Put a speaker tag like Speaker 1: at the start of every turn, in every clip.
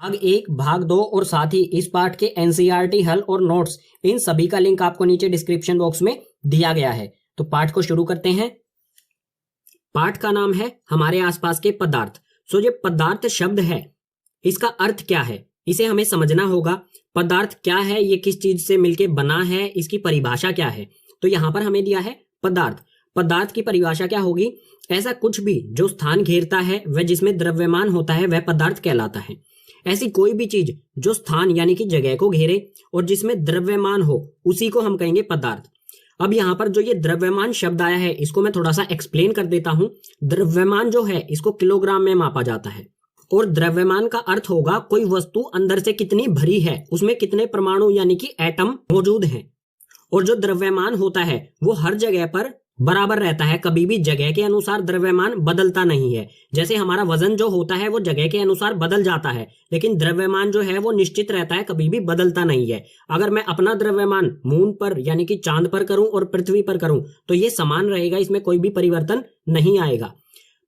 Speaker 1: भाग 1, भाग 2 और साथ ही इस पार्ट के एनसीईआरटी हल और नोट्स, इन सभी का लिंक आपको नीचे डिस्क्रिप्शन बॉक्स में दिया गया है। तो पार्ट को शुरू करते हैं। पार्ट का नाम है हमारे आसपास के पदार्थ। सो ये पदार्थ शब्द है, इसका अर्थ क्या है, इसे हमें समझना होगा। पदार्थ क्या है, ये किस चीज से मिलके बना है, इसकी परिभाषा क्या है। तो यहां पर हमें दिया है पदार्थ। पदार्थ की परिभाषा क्या होगी? ऐसा कुछ भी जो स्थान घेरता है वह जिसमें द्रव्यमान होता है वह पदार्थ कहलाता है। ऐसी कोई भी चीज जो स्थान यानी कि जगह को घेरे और जिसमें द्रव्यमान हो उसी को हम कहेंगे पदार्थ। अब यहाँ पर जो ये द्रव्यमान शब्द आया है इसको मैं थोड़ा सा एक्सप्लेन कर देता हूं। द्रव्यमान जो है इसको किलोग्राम में मापा जाता है और द्रव्यमान का अर्थ होगा कोई वस्तु अंदर से कितनी भरी है, उसमें कितने परमाणु यानी कि एटम मौजूद हैं। और जो द्रव्यमान होता है वो हर जगह पर बराबर रहता है, कभी भी जगह के अनुसार द्रव्यमान बदलता नहीं है। जैसे हमारा वजन जो होता है वो जगह के अनुसार बदल जाता है, लेकिन द्रव्यमान जो है वो निश्चित रहता है, कभी भी बदलता नहीं है। अगर मैं अपना द्रव्यमान मून पर यानी कि चांद पर करूं और पृथ्वी पर करूं तो ये समान रहेगा, इसमें कोई भी परिवर्तन नहीं आएगा।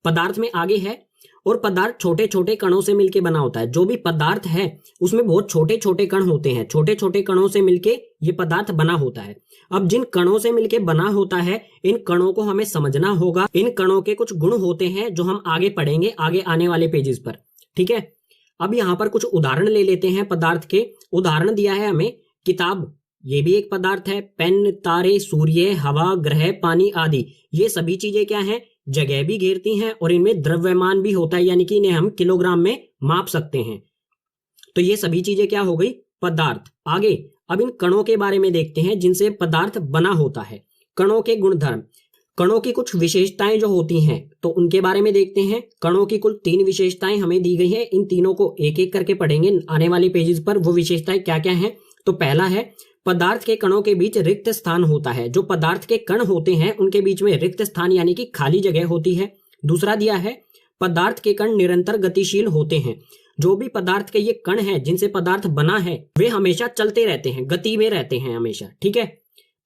Speaker 1: पदार्थ में आगे है, और पदार्थ छोटे छोटे कणों से मिलकर बना होता है। जो भी पदार्थ है उसमें बहुत छोटे छोटे कण होते हैं, छोटे छोटे कणों से मिलके ये पदार्थ बना होता है। अब जिन कणों से मिलके बना होता है इन कणों को हमें समझना होगा। इन कणों के कुछ गुण होते हैं जो हम आगे पढ़ेंगे आगे आने वाले पेजेस पर, ठीक है। अब यहाँ पर कुछ उदाहरण ले लेते हैं पदार्थ के। उदाहरण दिया है हमें किताब, ये भी एक पदार्थ है। पेन, तारे, सूर्य, हवा, ग्रह, पानी आदि, ये सभी चीजें क्या हैं? जगह भी घेरती हैं और इनमें द्रव्यमान भी होता है, यानी कि इन्हें हम किलोग्राम में माप सकते हैं। तो ये सभी चीजें क्या हो गई? पदार्थ। आगे अब इन कणों के बारे में देखते हैं जिनसे पदार्थ बना होता है। कणों के गुणधर्म, कणों की कुछ विशेषताएं जो होती हैं तो उनके बारे में देखते हैं। कणों की कुल 3 विशेषताएं हमें दी गई है, इन तीनों को एक एक करके पढ़ेंगे आने वाले पेजेस पर। वो विशेषताएं क्या क्या हैं? तो पहला है पदार्थ के कणों के बीच रिक्त स्थान होता है। जो पदार्थ के कण होते हैं उनके बीच में रिक्त स्थान यानी कि खाली जगह होती है। दूसरा दिया है पदार्थ के कण निरंतर गतिशील होते हैं। जो भी पदार्थ के ये कण हैं जिनसे पदार्थ बना है वे हमेशा चलते रहते हैं, गति में रहते हैं हमेशा, ठीक है।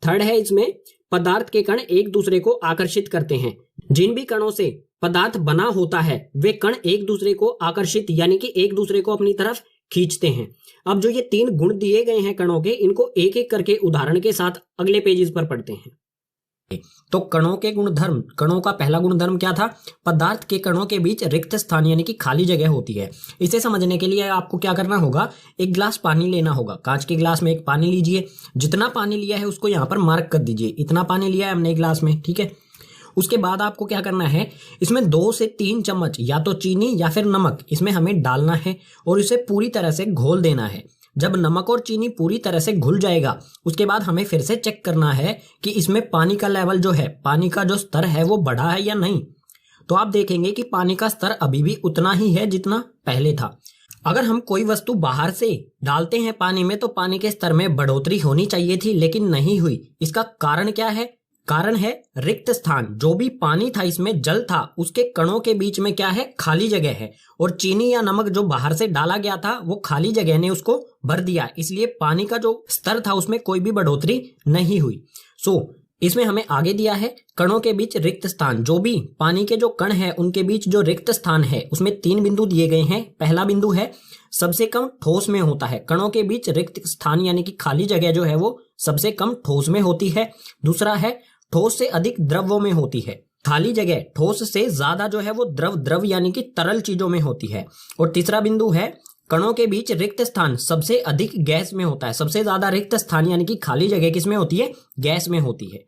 Speaker 1: थर्ड है इसमें पदार्थ के कण एक दूसरे को आकर्षित करते हैं। जिन भी कणों से पदार्थ बना होता है वे कण एक दूसरे को आकर्षित यानी कि एक दूसरे को अपनी तरफ खींचते हैं। अब जो ये 3 गुण दिए गए हैं कणों के, इनको एक एक करके उदाहरण के साथ अगले पेजेस पर पढ़ते हैं। तो कणों के गुणधर्म, कणों का पहला गुणधर्म क्या था? पदार्थ के कणों के बीच रिक्त स्थान यानी कि खाली जगह होती है। इसे समझने के लिए आपको क्या करना होगा? एक गिलास पानी लेना होगा। कांच के गिलास में एक पानी लीजिए, जितना पानी लिया है उसको यहाँ पर मार्क कर दीजिए। इतना पानी लिया है हमने गिलास में, ठीक है। उसके बाद आपको क्या करना है, इसमें 2 से 3 चम्मच या तो चीनी या फिर नमक इसमें हमें डालना है और इसे पूरी तरह से घोल देना है। जब नमक और चीनी पूरी तरह से घुल जाएगा उसके बाद हमें फिर से चेक करना है कि इसमें पानी का लेवल जो है, पानी का जो स्तर है वो बढ़ा है या नहीं। तो आप देखेंगे कि पानी का स्तर अभी भी उतना ही है जितना पहले था। अगर हम कोई वस्तु बाहर से डालते हैं पानी में तो पानी के स्तर में बढ़ोतरी होनी चाहिए थी, लेकिन नहीं हुई। इसका कारण क्या है? कारण है रिक्त स्थान। जो भी पानी था इसमें जल था, उसके कणों के बीच में क्या है? खाली जगह है। और चीनी या नमक जो बाहर से डाला गया था वो खाली जगह ने उसको भर दिया, इसलिए पानी का जो स्तर था उसमें कोई भी बढ़ोतरी नहीं हुई। इसमें हमें आगे दिया है कणों के बीच रिक्त स्थान। जो भी पानी के जो कण है उनके बीच जो रिक्त स्थान है उसमें 3 बिंदु दिए गए हैं। पहला बिंदु है सबसे कम ठोस में होता है। कणों के बीच रिक्त स्थान यानी कि खाली जगह जो है वो सबसे कम ठोस में होती है। दूसरा है ठोस से अधिक द्रव्यों में होती है। खाली जगह ठोस से ज्यादा जो है वो द्रव यानी कि तरल चीजों में होती है। और तीसरा बिंदु है कणों के बीच रिक्त स्थान सबसे अधिक गैस में होता है। सबसे ज्यादा रिक्त स्थान यानी कि खाली जगह किस में होती है? गैस में होती है।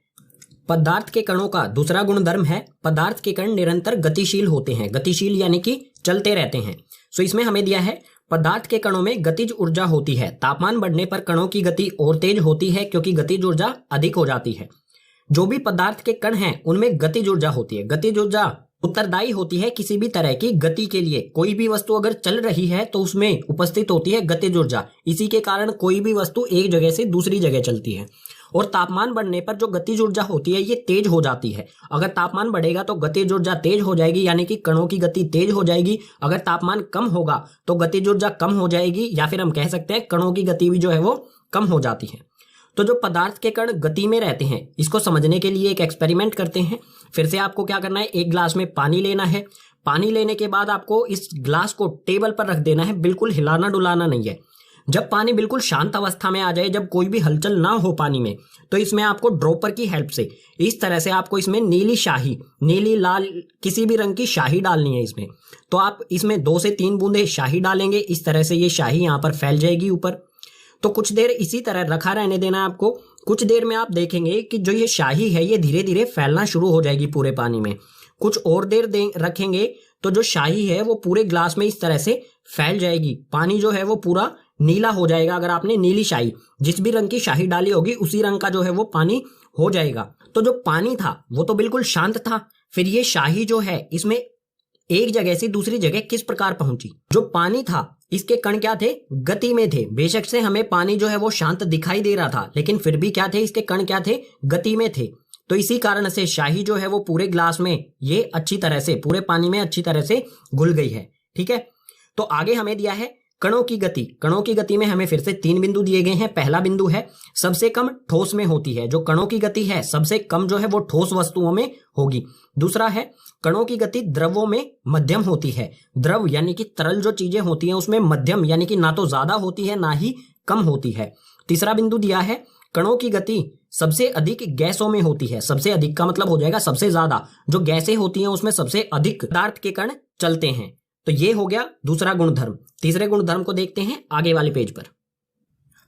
Speaker 1: पदार्थ के कणों का दूसरा गुणधर्म है पदार्थ के कण निरंतर गतिशील होते हैं। गतिशील यानी कि चलते रहते हैं। इसमें हमें दिया है पदार्थ के कणों में गतिज ऊर्जा होती है। तापमान बढ़ने पर कणों की गति और तेज होती है क्योंकि गतिज ऊर्जा अधिक हो जाती है। जो भी पदार्थ के कण हैं उनमें गतिज ऊर्जा होती है। गतिज ऊर्जा उत्तरदायी होती है किसी भी तरह की गति के लिए। कोई भी वस्तु अगर चल रही है तो उसमें उपस्थित होती है गतिज ऊर्जा। इसी के कारण कोई भी वस्तु एक जगह से दूसरी जगह चलती है। और तापमान बढ़ने पर जो गतिज ऊर्जा होती है ये तेज हो जाती है। अगर तापमान बढ़ेगा तो गतिज ऊर्जा तेज हो जाएगी यानी कि कणों की गति तेज हो जाएगी। अगर तापमान कम होगा तो गतिज ऊर्जा कम हो जाएगी, या फिर हम कह सकते हैं कणों की गति भी जो है वो कम हो जाती है। तो जो पदार्थ के कण गति में रहते हैं इसको समझने के लिए एक एक्सपेरिमेंट करते हैं। फिर से आपको क्या करना है, एक गिलास में पानी लेना है। पानी लेने के बाद आपको इस ग्लास को टेबल पर रख देना है, बिल्कुल हिलाना डुलाना नहीं है। जब पानी बिल्कुल शांत अवस्था में आ जाए, जब कोई भी हलचल ना हो पानी में, तो इसमें आपको ड्रॉपर की हेल्प से इस तरह से आपको इसमें नीली शाही, नीली लाल किसी भी रंग की शाही डालनी है इसमें। तो आप इसमें 2 से 3 बूंदे शाही डालेंगे, इस तरह से ये शाही यहाँ पर फैल जाएगी ऊपर। तो कुछ देर इसी तरह रखा रहने देना आपको। कुछ देर में आप देखेंगे कि जो ये शाही है ये धीरे धीरे फैलना शुरू हो जाएगी पूरे पानी में। कुछ और देर रखेंगे तो जो शाही है वो पूरे ग्लास में इस तरह से फैल जाएगी। पानी जो है वो पूरा नीला हो जाएगा। अगर आपने नीली शाही, जिस भी रंग की शाही डाली होगी उसी रंग का जो है वो पानी हो जाएगा। तो जो पानी था वो तो बिल्कुल शांत था, फिर ये शाही जो है इसमें एक जगह से दूसरी जगह किस प्रकार पहुंची। जो पानी था इसके कण क्या थे, गति में थे। बेशक से हमें पानी जो है वो शांत दिखाई दे रहा था, लेकिन फिर भी क्या थे, इसके कण क्या थे, गति में थे। तो इसी कारण से शाही जो है वो पूरे ग्लास में ये अच्छी तरह से पूरे पानी में अच्छी तरह से घुल गई है। ठीक है, तो आगे हमें दिया है कणों की गति। कणों की गति में हमें फिर से 3 बिंदु दिए गए हैं। पहला बिंदु है सबसे कम ठोस में होती है। जो कणों की गति है सबसे कम जो है वो ठोस वस्तुओं में होगी। दूसरा है कणों की गति द्रवों में मध्यम होती है। द्रव यानी कि तरल जो चीजें होती हैं उसमें मध्यम यानी कि ना तो ज्यादा होती है ना ही कम होती है। तीसरा बिंदु दिया है कणों की गति सबसे अधिक गैसों में होती है। सबसे अधिक का मतलब हो जाएगा सबसे ज्यादा। जो गैसें होती हैं उसमें सबसे अधिक पदार्थ के कण चलते हैं। तो ये हो गया दूसरा गुणधर्म। तीसरे गुणधर्म को देखते हैं आगे वाले पेज पर।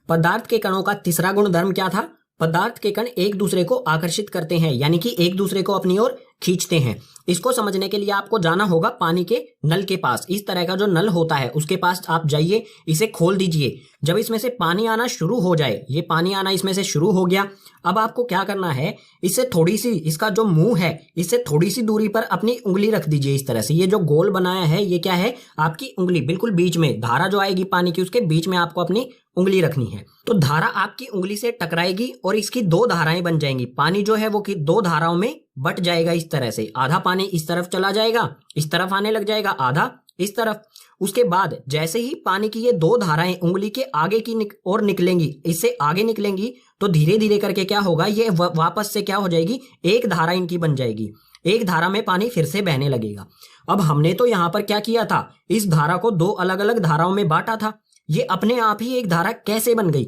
Speaker 1: पदार्थ के कणों का तीसरा गुणधर्म क्या था, पदार्थ के कण एक दूसरे को आकर्षित करते हैं, यानी कि एक दूसरे को अपनी ओर खींचते हैं। इसको समझने के लिए आपको जाना होगा पानी के नल के पास। इस तरह का जो नल होता है उसके पास आप जाइए, इसे खोल दीजिए। जब इसमें से पानी आना शुरू हो जाए, ये पानी आना इसमें से शुरू हो गया, अब आपको क्या करना है, इससे थोड़ी सी, इसका जो मुंह है इससे थोड़ी सी दूरी पर अपनी उंगली रख दीजिए इस तरह से। ये जो गोल बनाया है ये क्या है, आपकी उंगली, बिल्कुल बीच में धारा जो आएगी पानी की उसके बीच में आपको अपनी उंगली रखनी है। तो धारा आपकी उंगली से टकराएगी और इसकी 2 धाराएं बन जाएंगी। पानी जो है वो 2 धाराओं में बट जाएगा इस तरह से। आधा पानी इस तरफ चला जाएगा, इस तरफ आने लग जाएगा, आधा इस तरफ। उसके बाद जैसे ही पानी की ये 2 धाराएं उंगली के आगे की ओर निकलेंगी, इससे आगे निकलेंगी, तो धीरे धीरे करके क्या होगा, ये वापस से क्या हो जाएगी, एक धारा इनकी बन जाएगी। एक धारा में पानी फिर से बहने लगेगा। अब हमने तो यहां पर क्या किया था, इस धारा को 2 अलग अलग धाराओं में बांटा था। ये अपने आप ही एक धारा कैसे बन गई,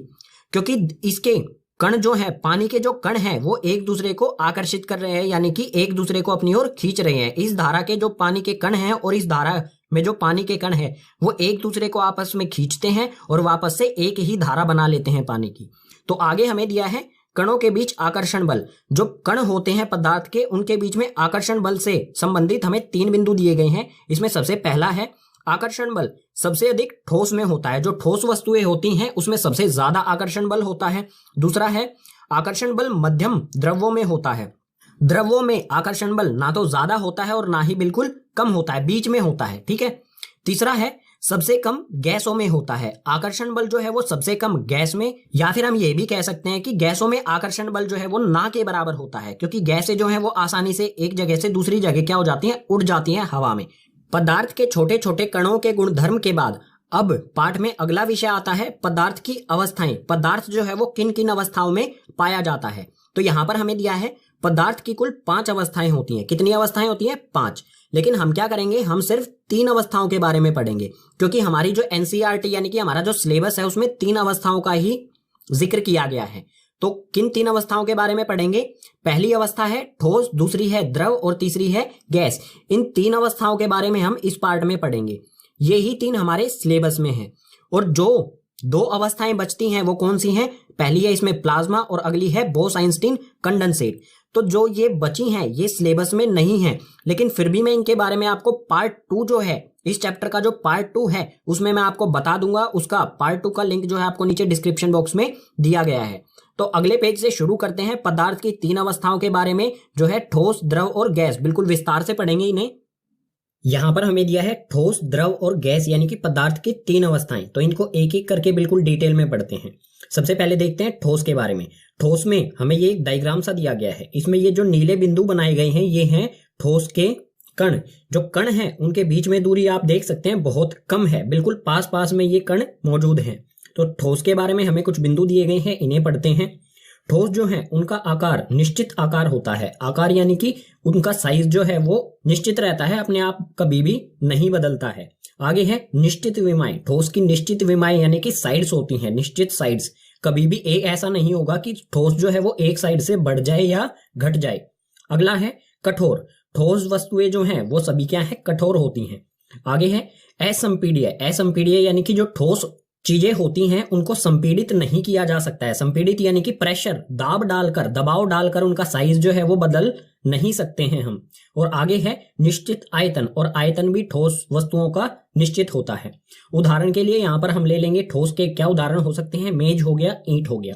Speaker 1: क्योंकि इसके कण जो है, पानी के जो कण हैं वो एक दूसरे को आकर्षित कर रहे हैं, यानी कि एक दूसरे को अपनी ओर खींच रहे हैं। इस धारा के जो पानी के कण हैं और इस धारा में जो पानी के कण हैं वो एक दूसरे को आपस में खींचते हैं और वापस से एक ही धारा बना लेते हैं पानी की। तो आगे हमें दिया है कणों के बीच आकर्षण बल। जो कण होते हैं पदार्थ के, उनके बीच में आकर्षण बल से संबंधित हमें 3 बिंदु दिए गए हैं। इसमें सबसे पहला है आकर्षण बल सबसे अधिक ठोस में होता है। जो ठोस वस्तुएं होती हैं उसमें सबसे ज्यादा आकर्षण बल होता है। दूसरा है आकर्षण बल मध्यम द्रव्यों में होता है। द्रव्यों में आकर्षण बल ना तो ज्यादा होता है और ना ही बिल्कुल कम होता है, बीच में होता है। ठीक है। तीसरा है सबसे कम गैसों में होता है। आकर्षण बल जो है वो सबसे कम गैस में, या फिर हम ये भी कह सकते हैं कि गैसों में आकर्षण बल जो है वो ना के बराबर होता है, क्योंकि गैसें जो है वो आसानी से एक जगह से दूसरी जगह क्या हो जाती हैं, उड़ जाती हैं हवा में। पदार्थ के छोटे छोटे कणों के गुणधर्म के बाद अब पाठ में अगला विषय आता है पदार्थ की अवस्थाएं। पदार्थ जो है वो किन किन अवस्थाओं में पाया जाता है। तो यहां पर हमें दिया है पदार्थ की कुल 5 अवस्थाएं होती हैं। कितनी अवस्थाएं होती हैं? 5। लेकिन हम क्या करेंगे, हम सिर्फ 3 अवस्थाओं के बारे में पढ़ेंगे, क्योंकि हमारी जो एनसीईआरटी यानी कि हमारा जो सिलेबस है उसमें 3 अवस्थाओं का ही जिक्र किया गया है। तो किन 3 अवस्थाओं के बारे में पढ़ेंगे? पहली अवस्था है ठोस, दूसरी है द्रव और तीसरी है गैस। इन 3 अवस्थाओं के बारे में हम इस पार्ट में पढ़ेंगे। ये ही 3 हमारे सिलेबस में हैं। और जो 2 अवस्थाएं बचती हैं वो कौन सी हैं? पहली है इसमें प्लाज्मा और अगली है बोस-आइंस्टीन कंडेंसेट। तो जो ये बची हैं ये सिलेबस में नहीं है, लेकिन फिर भी मैं इनके बारे में आपको पार्ट 2 जो है, इस चैप्टर का जो पार्ट 2 है उसमें मैं आपको बता दूंगा। उसका पार्ट 2 का लिंक जो है आपको नीचे डिस्क्रिप्शन बॉक्स में दिया गया है। तो अगले पेज से शुरू करते हैं। पदार्थ की 3 अवस्थाओं के बारे में जो है ठोस, द्रव और गैस, बिल्कुल विस्तार से पढ़ेंगे इन्हें। यहां पर हमें दिया है ठोस, द्रव और गैस यानी कि पदार्थ की 3 अवस्थाएं। तो इनको एक एक करके बिल्कुल डिटेल में पढ़ते हैं। सबसे पहले देखते हैं ठोस के बारे में। ठोस में हमें ये एक डायग्राम सा दिया गया है। इसमें ये जो नीले बिंदु बनाए गए हैं ये हैं ठोस के कण। जो कण हैं उनके बीच में दूरी आप देख सकते हैं बहुत कम है, बिल्कुल पास पास में ये कण मौजूद हैं। तो ठोस के बारे में हमें कुछ बिंदु दिए गए हैं, इन्हें पढ़ते हैं। ठोस जो है उनका आकार निश्चित आकार होता है। आकार यानी कि उनका साइज जो है वो निश्चित रहता है, अपने आप कभी भी नहीं बदलता है। आगे है निश्चित विमाएं। ठोस की निश्चित विमाएं यानी कि साइड्स होती हैं, निश्चित साइड्स। कभी भी एक ऐसा नहीं होगा कि ठोस जो है वो एक साइड से बढ़ जाए या घट जाए। अगला है कठोर। ठोस वस्तुएं जो हैं वो सभी क्या है, कठोर होती हैं। आगे है असंपीड्य। असंपीड्य यानी कि जो ठोस चीजें होती हैं उनको संपीड़ित नहीं किया जा सकता है। संपीड़ित यानी कि प्रेशर, दबाव डालकर उनका साइज जो है वो बदल नहीं सकते हैं हम। और आगे है निश्चित आयतन। और आयतन भी ठोस वस्तुओं का निश्चित होता है। उदाहरण के लिए यहां पर हम ले लेंगे ठोस के क्या उदाहरण हो सकते हैं, मेज हो गया, ईंट हो गया।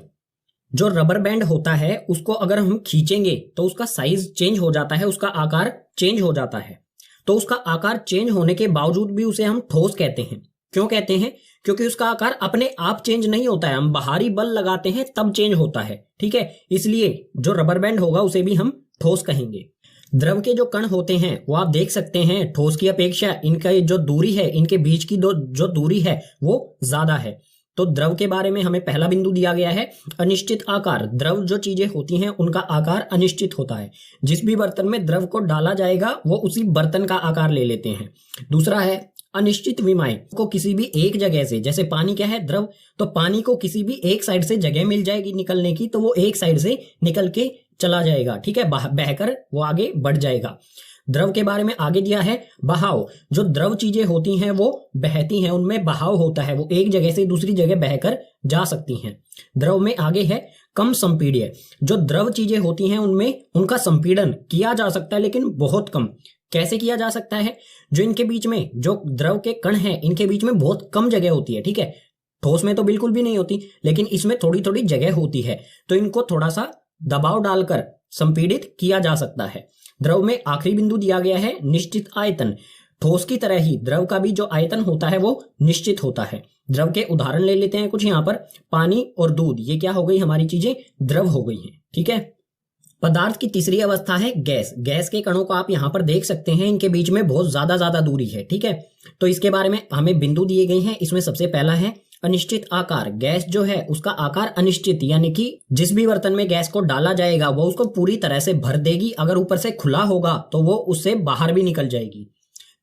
Speaker 1: जो रबर बैंड होता है उसको अगर हम खींचेंगे तो उसका साइज चेंज हो जाता है, उसका आकार चेंज हो जाता है। तो उसका आकार चेंज होने के बावजूद भी उसे हम ठोस कहते हैं। क्यों कहते हैं? क्योंकि उसका आकार अपने आप चेंज नहीं होता है, हम बाहरी बल लगाते हैं तब चेंज होता है। ठीक है, इसलिए जो रबर बैंड होगा उसे भी हम ठोस कहेंगे। द्रव के जो कण होते हैं वो आप देख सकते हैं ठोस की अपेक्षा इनका जो दूरी है, इनके बीच की जो दूरी है वो ज्यादा है। तो द्रव के बारे में हमें पहला बिंदु दिया गया है अनिश्चित आकार। द्रव जो चीजें होती हैं उनका आकार अनिश्चित होता है। जिस भी बर्तन में द्रव को डाला जाएगा वो उसी बर्तन का आकार ले लेते हैं। दूसरा है अनिश्चित विमाएं। को किसी भी एक जगह से, जैसे पानी क्या है, द्रव, तो पानी को किसी भी एक साइड से जगह मिल जाएगी निकलने की, तो वो एक साइड से निकल के चला जाएगा। ठीक है, बहकर वो आगे बढ़ जाएगा। द्रव के बारे में आगे दिया है बहाव। जो द्रव चीजें होती हैं वो बहती हैं, उनमें बहाव होता है, वो एक जगह से दूसरी जगह बहकर जा सकती हैं। द्रव में आगे है कम संपीड्य। जो द्रव चीजें होती हैं उनमें उनका संपीड़न किया जा सकता है लेकिन बहुत कम। कैसे किया जा सकता है? जो इनके बीच में जो द्रव के कण हैं इनके बीच में बहुत कम जगह होती है। ठीक है, ठोस में तो बिल्कुल भी नहीं होती, लेकिन इसमें थोड़ी थोड़ी जगह होती है, तो इनको थोड़ा सा दबाव डालकर संपीड़ित किया जा सकता है। द्रव में आखिरी बिंदु दिया गया है निश्चित आयतन। ठोस की तरह ही द्रव का भी जो आयतन होता है वो निश्चित होता है। द्रव के उदाहरण ले लेते हैं कुछ यहाँ पर। पानी और दूध, ये क्या हो गई, हमारी चीजें द्रव हो गई हैं। ठीक है, पदार्थ की तीसरी अवस्था है गैस। गैस के कणों को आप यहाँ पर देख सकते हैं, इनके बीच में बहुत ज्यादा दूरी है। ठीक है, तो इसके बारे में हमें बिंदु दिए गए हैं। इसमें सबसे पहला है अनिश्चित आकार। गैस जो है उसका आकार अनिश्चित, यानी कि जिस भी बर्तन में गैस को डाला जाएगा वो उसको पूरी तरह से भर देगी। अगर ऊपर से खुला होगा तो वो उससे बाहर भी निकल जाएगी।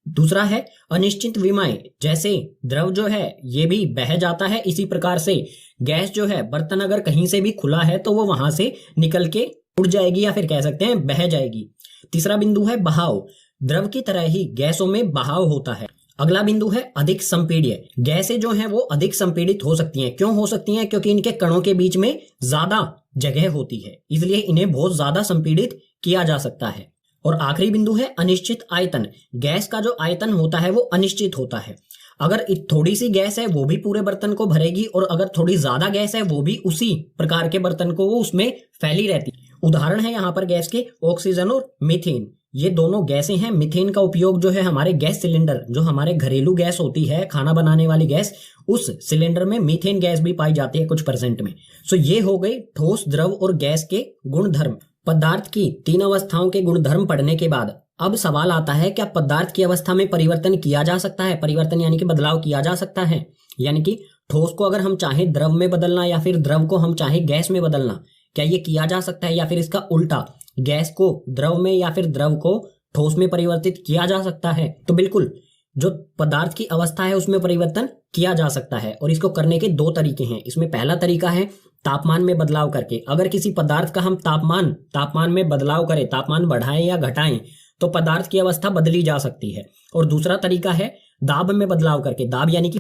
Speaker 1: दूसरा है अनिश्चित विमाएं। जैसे द्रव जो है ये भी बह जाता है, इसी प्रकार से गैस जो है, बर्तन अगर कहीं से भी खुला है तो वो वहां से निकल के उड़ जाएगी या फिर कह सकते हैं बह जाएगी। तीसरा बिंदु है बहाव। द्रव की तरह ही गैसों में बहाव होता है। अगला बिंदु है अधिक संपीड्य। गैसें जो हैं वो अधिक संपीड़ित हो सकती हैं। क्यों हो सकती हैं? क्योंकि इनके कणों के बीच में ज्यादा जगह होती है, इसलिए इन्हें बहुत ज्यादा संपीड़ित किया जा सकता है। और आखिरी बिंदु है अनिश्चित आयतन। गैस का जो आयतन होता है वो अनिश्चित होता है। अगर थोड़ी सी गैस है वो भी पूरे बर्तन को भरेगी, और अगर थोड़ी ज्यादा गैस है वो भी उसी प्रकार के बर्तन को वो उसमें फैली रहती है। उदाहरण है यहाँ पर गैस के ऑक्सीजन और मीथेन। ये दोनों गैसें हैं। मीथेन का उपयोग जो है हमारे गैस सिलेंडर, जो हमारे घरेलू गैस होती है, खाना बनाने वाली गैस, उस सिलेंडर में मीथेन गैस भी पाई जाती है कुछ % में। सो ये हो गई ठोस, द्रव और गैस के गुणधर्म। पदार्थ की 3 अवस्थाओं के गुणधर्म पढ़ने के बाद अब सवाल आता है, क्या पदार्थ की अवस्था में परिवर्तन किया जा सकता है? परिवर्तन यानी कि बदलाव किया जा सकता है, यानी कि ठोस को अगर हम चाहें द्रव में बदलना या फिर द्रव को हम चाहें गैस में बदलना, क्या ये किया जा सकता है? या फिर इसका उल्टा, गैस को द्रव में या फिर द्रव को ठोस में परिवर्तित किया जा सकता है? तो बिल्कुल, जो पदार्थ की अवस्था है उसमें परिवर्तन किया जा सकता है, और इसको करने के 2 तरीके हैं। इसमें पहला तरीका है तापमान में बदलाव करके। अगर किसी पदार्थ का हम तापमान में बदलाव करें, तापमान बढ़ाएं या घटाएं, तो पदार्थ की अवस्था बदली जा सकती है। और दूसरा तरीका है दाब में बदलाव करके। दाब यानी कि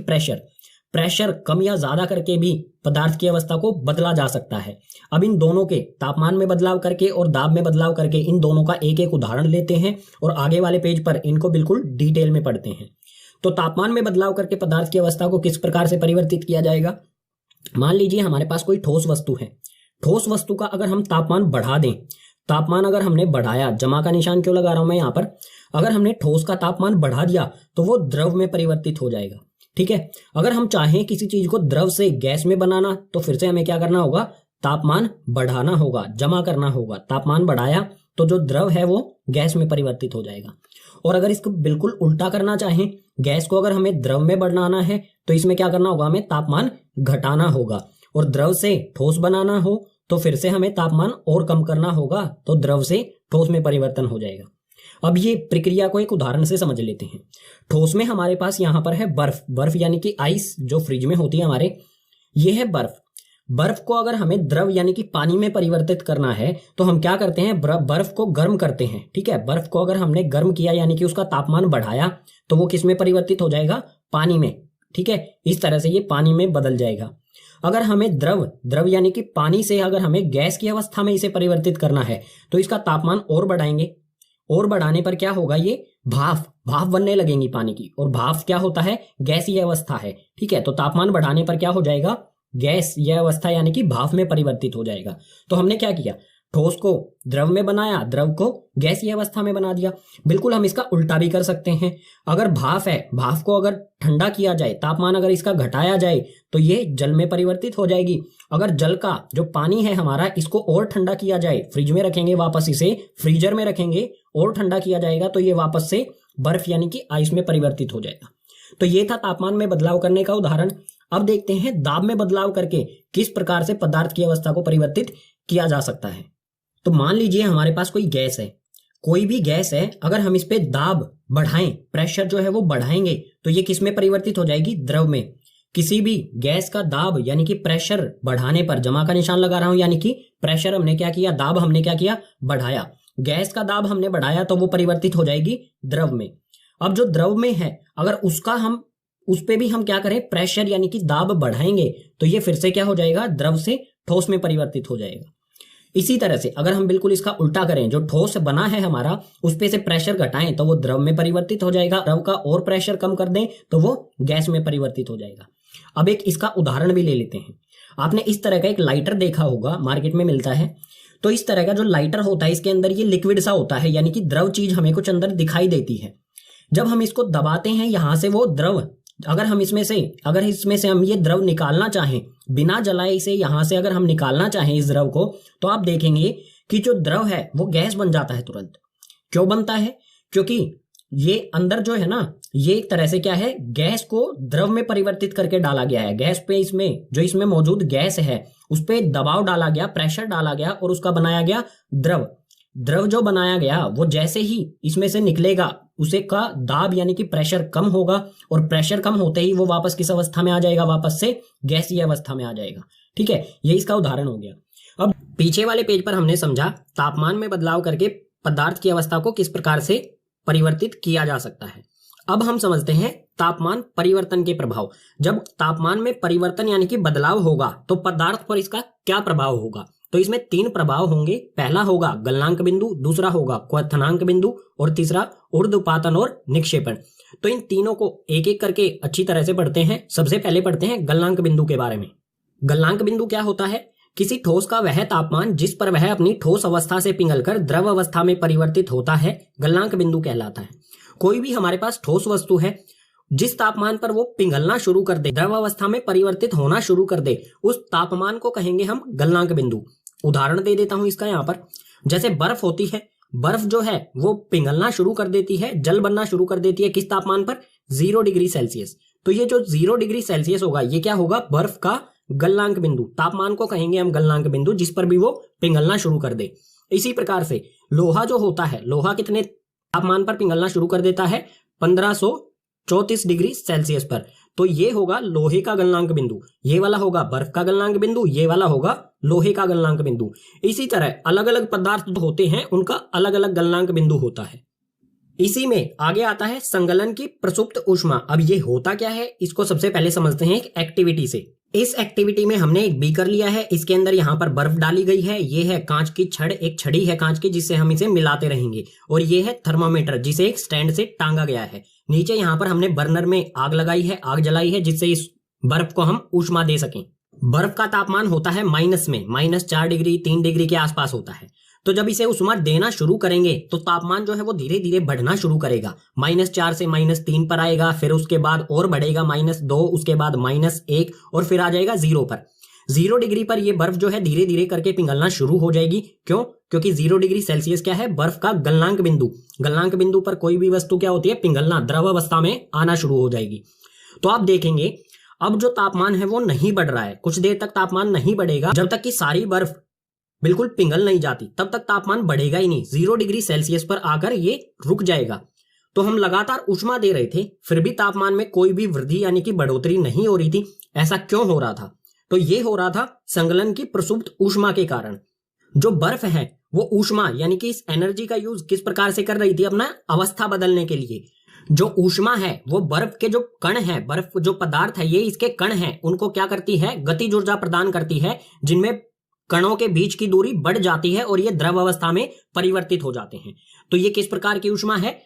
Speaker 1: प्रेशर कम या ज्यादा करके भी पदार्थ की अवस्था को बदला जा सकता है। अब इन दोनों के, तापमान में बदलाव करके और दाब में बदलाव करके, इन दोनों का एक एक उदाहरण लेते हैं और आगे वाले पेज पर इनको बिल्कुल डिटेल में पढ़ते हैं। तो तापमान में बदलाव करके पदार्थ की अवस्था को किस प्रकार से परिवर्तित किया जाएगा? मान लीजिए हमारे पास कोई ठोस वस्तु है। ठोस वस्तु का अगर हम तापमान बढ़ा दें, तापमान अगर हमने बढ़ाया, जमा का निशान क्यों लगा रहा हूं मैं यहाँ पर, अगर हमने ठोस का तापमान बढ़ा दिया तो वो द्रव में परिवर्तित हो जाएगा। ठीक है, अगर हम चाहें किसी चीज को द्रव से गैस में बनाना, तो फिर से हमें क्या करना होगा? तापमान बढ़ाना होगा, जमा करना होगा। तापमान बढ़ाया तो जो द्रव है वो गैस में परिवर्तित हो जाएगा। और अगर इसको बिल्कुल उल्टा करना चाहें, गैस को अगर हमें द्रव में बनाना है, तो इसमें क्या करना होगा? हमें तापमान घटाना होगा। और द्रव से ठोस बनाना हो तो फिर से हमें तापमान और कम करना होगा, तो द्रव से ठोस में परिवर्तन हो जाएगा। अब ये प्रक्रिया को एक उदाहरण से समझ लेते हैं। ठोस में हमारे पास यहाँ पर है बर्फ, बर्फ यानी कि आइस जो फ्रिज में होती है हमारे, ये है बर्फ। बर्फ को अगर हमें द्रव यानी कि पानी में परिवर्तित करना है तो हम क्या करते हैं, बर्फ को गर्म करते हैं। ठीक है, बर्फ को अगर हमने गर्म किया यानी कि उसका तापमान बढ़ाया तो वो किस में परिवर्तित हो जाएगा, पानी में। ठीक है, इस तरह से ये पानी में बदल जाएगा। अगर हमें द्रव यानी कि पानी से अगर हमें गैस की अवस्था में इसे परिवर्तित करना है तो इसका तापमान और बढ़ाएंगे, और बढ़ाने पर क्या होगा, ये भाप बनने लगेंगी पानी की, और भाप क्या होता है, गैसीय अवस्था है। ठीक है, तो तापमान बढ़ाने पर क्या हो जाएगा, गैस यह अवस्था यानी कि भाप में परिवर्तित हो जाएगा। तो हमने क्या किया, ठोस को द्रव में बनाया, द्रव को गैसीय अवस्था में बना दिया। बिल्कुल हम इसका उल्टा भी कर सकते हैं। अगर भाप है, भाप को अगर ठंडा किया जाए, तापमान अगर इसका घटाया जाए तो ये जल में परिवर्तित हो जाएगी। अगर जल का जो पानी है हमारा, इसको और ठंडा किया जाए, फ्रिज में रखेंगे, वापस इसे फ्रीजर में रखेंगे और ठंडा किया जाएगा तो ये वापस से बर्फ यानी कि आइस में परिवर्तित हो जाएगा। तो ये था तापमान में बदलाव करने का उदाहरण। अब देखते हैं दाब में बदलाव करके किस प्रकार से पदार्थ की अवस्था को परिवर्तित किया जा सकता है। तो मान लीजिए हमारे पास कोई गैस है, कोई भी गैस है, अगर हम इस पे दाब बढ़ाएं, प्रेशर जो है वो बढ़ाएंगे तो ये किस में परिवर्तित हो जाएगी, द्रव में। किसी भी गैस का दाब यानी कि प्रेशर बढ़ाने पर, जमा का निशान लगा रहा हूं, यानी कि प्रेशर हमने क्या किया, दाब हमने क्या किया, बढ़ाया। गैस का दाब हमने बढ़ाया तो वो परिवर्तित हो जाएगी द्रव में। अब जो द्रव में है, अगर उसका हम उस पे भी हम क्या करें, प्रेशर यानी कि दाब बढ़ाएंगे तो ये फिर से क्या हो जाएगा, द्रव से ठोस में परिवर्तित हो जाएगा। इसी तरह से अगर हम बिल्कुल इसका उल्टा करें, जो ठोस बना है हमारा उस पे से प्रेशर घटाएं तो वो द्रव में परिवर्तित हो जाएगा। द्रव का और प्रेशर कम कर दें तो वो गैस में परिवर्तित हो जाएगा। अब एक इसका उदाहरण भी ले लेते हैं। आपने इस तरह का एक लाइटर देखा होगा, मार्केट में मिलता है। तो इस तरह का जो लाइटर होता है, इसके अंदर ये लिक्विड सा होता है, यानी कि द्रव चीज हमें कुछ अंदर दिखाई देती है। जब हम इसको दबाते हैं, यहां से वो द्रव, अगर इसमें से हम ये द्रव निकालना चाहें, बिना जलाए इसे यहां से अगर हम निकालना चाहें इस द्रव को, तो आप देखेंगे कि जो द्रव है वो गैस बन जाता है तुरंत। क्यों बनता है, क्योंकि ये अंदर जो है ना, ये एक तरह से क्या है, गैस को द्रव में परिवर्तित करके डाला गया है। गैस पे इसमें मौजूद गैस है उस पे दबाव डाला गया, प्रेशर डाला गया और उसका बनाया गया द्रव। द्रव जो बनाया गया वो जैसे ही इसमें से निकलेगा, उसे का दाब यानी कि प्रेशर कम होगा, और प्रेशर कम होते ही वो वापस किस अवस्था में आ जाएगा, वापस से गैसीय अवस्था में आ जाएगा। ठीक है, ये इसका उदाहरण हो गया। अब पीछे वाले पेज पर हमने समझा तापमान में बदलाव करके पदार्थ की अवस्था को किस प्रकार से परिवर्तित किया जा सकता है। अब हम समझते हैं तापमान परिवर्तन के प्रभाव। जब तापमान में परिवर्तन यानी कि बदलाव होगा तो पदार्थ पर इसका क्या प्रभाव होगा। तो इसमें 3 प्रभाव होंगे। पहला होगा गलनांक बिंदु, दूसरा होगा क्वथनांक बिंदु और तीसरा ऊर्ध्वपातन और निक्षेपण। तो इन तीनों को एक एक करके अच्छी तरह से पढ़ते हैं। सबसे पहले पढ़ते हैं गलनांक बिंदु के बारे में। गलनांक बिंदु क्या होता है, किसी ठोस का वह तापमान जिस पर वह अपनी ठोस अवस्था से पिघलकर द्रव अवस्था में परिवर्तित होता है, गलनांक बिंदु कहलाता है। कोई भी हमारे पास ठोस वस्तु है, जिस तापमान पर वो पिघलना शुरू कर दे, द्रव अवस्था में परिवर्तित होना शुरू कर दे, उस तापमान को कहेंगे हम गलनांक बिंदु। उदाहरण दे देता हूं इसका यहाँ पर। जैसे बर्फ होती है, बर्फ जो है वो पिघलना शुरू कर देती है, जल बनना शुरू कर देती है किस तापमान पर, 0 डिग्री सेल्सियस। तो ये जो 0 डिग्री सेल्सियस होगा, ये क्या होगा, बर्फ का गलनांक बिंदु। तापमान को कहेंगे हम गलनांक बिंदु, जिस पर भी वो पिघलना शुरू कर दे। इसी प्रकार से लोहा जो होता है, लोहा कितने तापमान पर पिघलना शुरू कर देता है, 1534 डिग्री सेल्सियस पर। तो ये होगा लोहे का गलनांक बिंदु, ये वाला होगा बर्फ का गलनांक बिंदु, ये वाला होगा लोहे का गलनांक बिंदु। इसी तरह अलग अलग पदार्थ जो होते हैं उनका अलग अलग गलनांक बिंदु होता है। इसी में आगे आता है संगलन की प्रसुप्त ऊष्मा। अब ये होता क्या है, इसको सबसे पहले समझते हैं एक एक्टिविटी से। इस एक्टिविटी में हमने एक बीकर लिया है, इसके अंदर यहाँ पर बर्फ डाली गई है। ये है कांच की छड़, एक छड़ी है कांच की जिससे हम इसे मिलाते रहेंगे। और ये है थर्मामीटर, जिसे एक स्टैंड से टांगा गया है। नीचे यहाँ पर हमने बर्नर में आग लगाई है, आग जलाई है, जिससे इस बर्फ को हम ऊष्मा दे सकें। बर्फ का तापमान होता है माइनस में, -4 डिग्री 3 डिग्री के आसपास होता है। तो जब इसे ऊष्मा देना शुरू करेंगे तो तापमान जो है वो धीरे धीरे बढ़ना शुरू करेगा। -4 से -3 पर आएगा, फिर उसके बाद और बढ़ेगा -2, उसके बाद -1 और फिर आ जाएगा 0 पर। 0 डिग्री पर ये बर्फ जो है धीरे धीरे करके पिघलना शुरू हो जाएगी। क्यों? क्योंकि 0 डिग्री सेल्सियस क्या है, बर्फ का गलनांक बिंदु। गलनांक बिंदु पर कोई भी वस्तु क्या होती है, पिघलना, द्रव अवस्था में आना शुरू हो जाएगी। तो आप देखेंगे अब जो तापमान है वो नहीं बढ़ रहा है, कुछ देर तक तापमान नहीं बढ़ेगा जब तक कि सारी बर्फ बिल्कुल पिघल नहीं जाती, तब तक तापमान बढ़ेगा ही नहीं, 0 डिग्री सेल्सियस पर आकर ये रुक जाएगा। तो हम लगातार ऊष्मा दे रहे थे, फिर भी तापमान में कोई भी वृद्धि यानी कि बढ़ोतरी नहीं हो रही थी। ऐसा क्यों हो रहा था? तो ये हो रहा था संगलन की प्रसुप्त ऊष्मा के कारण। जो बर्फ है वो ऊष्मा यानी कि इस एनर्जी का यूज किस प्रकार से कर रही थी? अपना अवस्था बदलने के लिए। जो ऊष्मा है वो बर्फ के जो कण है, बर्फ जो पदार्थ है ये इसके कण है, उनको क्या करती है? गतिज ऊर्जा प्रदान करती है, जिनमें कणों के बीच की दूरी बढ़ जाती है और ये द्रव अवस्था में परिवर्तित हो जाते हैं। तो ये किस प्रकार की ऊष्मा है?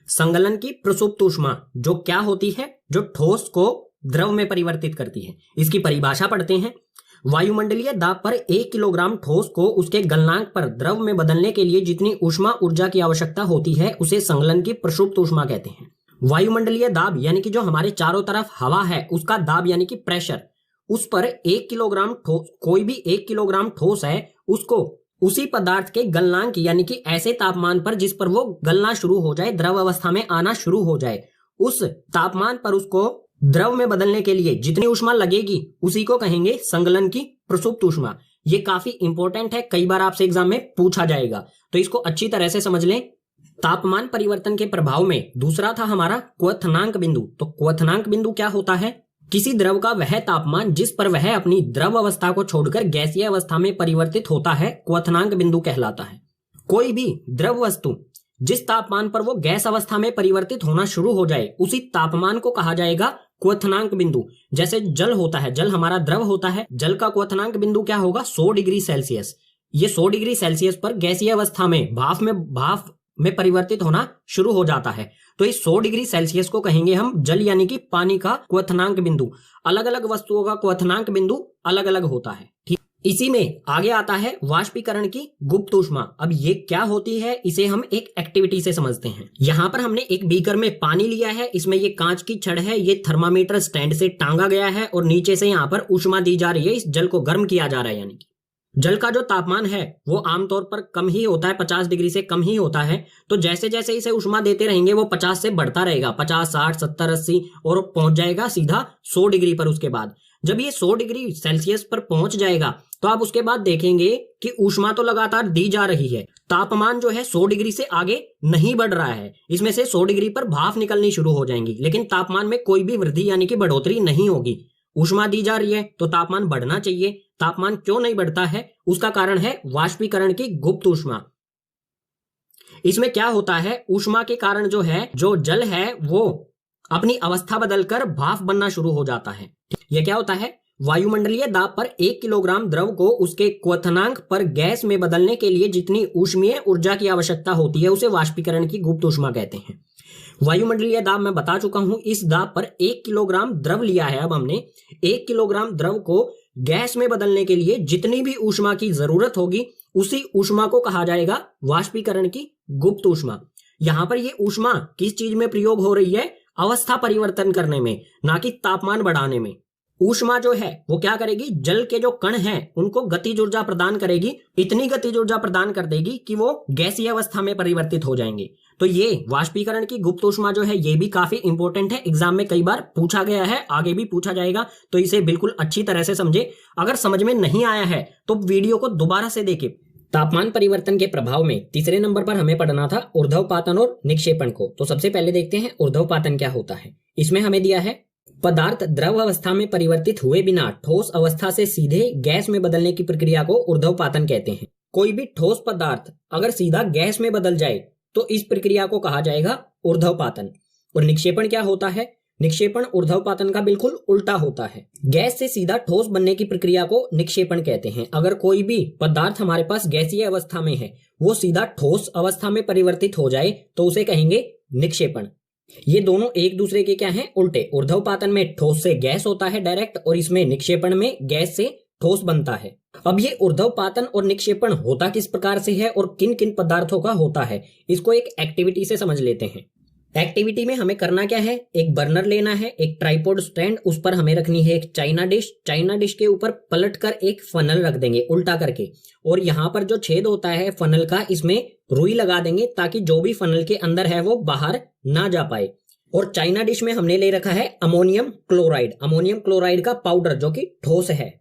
Speaker 1: संगलन की प्रसुप्त ऊष्मा, जो क्या होती है? जो ठोस को द्रव में परिवर्तित करती है। इसकी परिभाषा पढ़ते हैं। वायुमंडलीय दाब पर 1 किलोग्राम ठोस को उसके गलनांक पर द्रव में बदलने के लिए जितनी ऊष्मा ऊर्जा की आवश्यकता होती है उसे संगलन की प्रसुप्त ऊष्मा कहते हैं। वायुमंडलीय दाब यानी कि जो हमारे चारों तरफ हवा है उसका दाब यानी कि प्रेशर, उस पर 1 किलोग्राम ठोस, कोई भी 1 किलोग्राम ठोस है उसको उसी पदार्थ के गलनांक यानी कि ऐसे तापमान पर जिस पर वो गलना शुरू हो जाए, द्रव अवस्था में आना शुरू हो जाए, उस तापमान पर उसको द्रव में बदलने के लिए जितनी ऊष्मा लगेगी उसी को कहेंगे संगलन की प्रसुप्त ऊष्मा। ये काफी इंपॉर्टेंट है, कई बार आपसे एग्जाम में पूछा जाएगा, तो इसको अच्छी तरह से समझ लें। तापमान परिवर्तन के प्रभाव में दूसरा था हमारा क्वथनांक बिंदु। तो क्वथनांक बिंदु क्या होता है? किसी द्रव का वह तापमान जिस पर वह अपनी द्रव अवस्था को छोड़कर गैसीय अवस्था में परिवर्तित होता है, क्वथनांक बिंदु कहलाता है। कोई भी द्रव वस्तु जिस तापमान पर वो गैस अवस्था में परिवर्तित होना शुरू हो जाए उसी तापमान को कहा जाएगा क्वथनांक बिंदु। जैसे जल होता है, जल हमारा द्रव होता है, जल का क्वथनांक बिंदु क्या होगा? 100 डिग्री सेल्सियस। ये 100 डिग्री सेल्सियस पर गैसीय अवस्था में भाप में परिवर्तित होना शुरू हो जाता है। तो इस 100 डिग्री सेल्सियस को कहेंगे हम जल यानी कि पानी का क्वथनांक बिंदु। अलग अलग वस्तुओं का क्वथनांक बिंदु अलग अलग होता है। ठीक, इसी में आगे आता है वाष्पीकरण की गुप्त ऊष्मा। अब ये क्या होती है, इसे हम एक एक्टिविटी से समझते हैं। यहाँ पर हमने एक बीकर में पानी लिया है, इसमें ये कांच की छड़ है, ये थर्मामीटर स्टैंड से टांगा गया है और नीचे से यहाँ पर ऊष्मा दी जा रही है, इस जल को गर्म किया जा रहा है। यानी कि जल का जो तापमान है वो आमतौर पर कम ही होता है, 50 डिग्री से कम ही होता है। तो जैसे जैसे इसे ऊष्मा देते रहेंगे वो 50 से बढ़ता रहेगा, 50, 60, 70, 80 और पहुंच जाएगा सीधा 100 डिग्री पर। उसके बाद जब ये 100 डिग्री सेल्सियस पर पहुंच जाएगा तो आप उसके बाद देखेंगे कि ऊष्मा तो लगातार दी जा रही है, तापमान जो है 100 डिग्री से आगे नहीं बढ़ रहा है। इसमें से 100 डिग्री पर भाप निकलनी शुरू हो जाएंगी, लेकिन तापमान में कोई भी वृद्धि यानी कि बढ़ोतरी नहीं होगी। ऊष्मा दी जा रही है तो तापमान बढ़ना चाहिए। तापमान क्यों नहीं बढ़ता है? उसका कारण है वाष्पीकरण की गुप्त ऊष्मा। इसमें क्या होता है, ऊष्मा के कारण जो है, जो जल है वो अपनी अवस्था बदलकर भाप बनना शुरू हो जाता है। यह क्या होता है? वायुमंडलीय दाब पर 1 किलोग्राम द्रव को उसके क्वथनांक पर गैस में बदलने के लिए जितनी ऊष्मीय ऊर्जा की आवश्यकता होती है उसे वाष्पीकरण की गुप्त ऊष्मा कहते हैं। वायुमंडलीय दाब मैं बता चुका हूं। इस दाब पर 1 किलोग्राम द्रव लिया है। अब हमने 1 किलोग्राम द्रव को गैस में बदलने के लिए जितनी भी ऊष्मा की जरूरत होगी उसी ऊष्मा को कहा जाएगा वाष्पीकरण की गुप्त ऊष्मा। यहां पर ये ऊष्मा किस चीज में प्रयोग हो रही है? अवस्था परिवर्तन करने में, ना कि तापमान बढ़ाने में। ऊष्मा जो है वो क्या करेगी? जल के जो कण हैं उनको गतिज ऊर्जा प्रदान करेगी, इतनी गतिज ऊर्जा प्रदान कर देगी कि वो गैसीय अवस्था में परिवर्तित हो जाएंगे। तो ये वाष्पीकरण की गुप्त ऊष्मा जो है ये भी काफी इंपॉर्टेंट है, एग्जाम में कई बार पूछा गया है, आगे भी पूछा जाएगा, तो इसे बिल्कुल अच्छी तरह से समझे। अगर समझ में नहीं आया है तो वीडियो को दोबारा से देखें। तापमान परिवर्तन के प्रभाव में तीसरे नंबर पर हमें पढ़ना था ऊर्ध्वपातन और निक्षेपण को। तो सबसे पहले देखते हैं ऊर्ध्वपातन क्या होता है। इसमें हमें दिया है पदार्थ द्रव अवस्था में परिवर्तित हुए बिना ठोस अवस्था से सीधे गैस में बदलने की प्रक्रिया को ऊर्ध्वपातन कहते हैं। कोई भी ठोस पदार्थ अगर सीधा गैस में बदल जाए तो इस प्रक्रिया को कहा जाएगा ऊर्ध्वपातन। और निक्षेपण क्या होता है? निक्षेपण ऊर्ध्वपातन का बिल्कुल उल्टा होता है। गैस से सीधा ठोस बनने की प्रक्रिया को निक्षेपण कहते हैं। अगर कोई भी पदार्थ हमारे पास गैसीय अवस्था में है वो सीधा ठोस अवस्था में परिवर्तित हो जाए तो उसे कहेंगे निक्षेपण। ये दोनों एक दूसरे के क्या हैं? उल्टे। ऊर्ध्वपातन में ठोस से गैस होता है डायरेक्ट, और इसमें निक्षेपण में गैस से ठोस बनता है। अब ये ऊर्ध्वपातन और निक्षेपण होता किस प्रकार से है और किन किन पदार्थों का होता है, इसको एक एक्टिविटी से समझ लेते हैं। एक्टिविटी में हमें करना क्या है? एक बर्नर लेना है, एक ट्राइपॉड स्टैंड, उस पर हमें रखनी है एक चाइना डिश। चाइना डिश के ऊपर पलट कर एक फनल रख देंगे उल्टा करके, और यहाँ पर जो छेद होता है फनल का, इसमें रुई लगा देंगे ताकि जो भी फनल के अंदर है वो बाहर ना जा पाए। और चाइना डिश में हमने ले रखा है अमोनियम क्लोराइड, अमोनियम क्लोराइड का पाउडर जो कि ठोस है।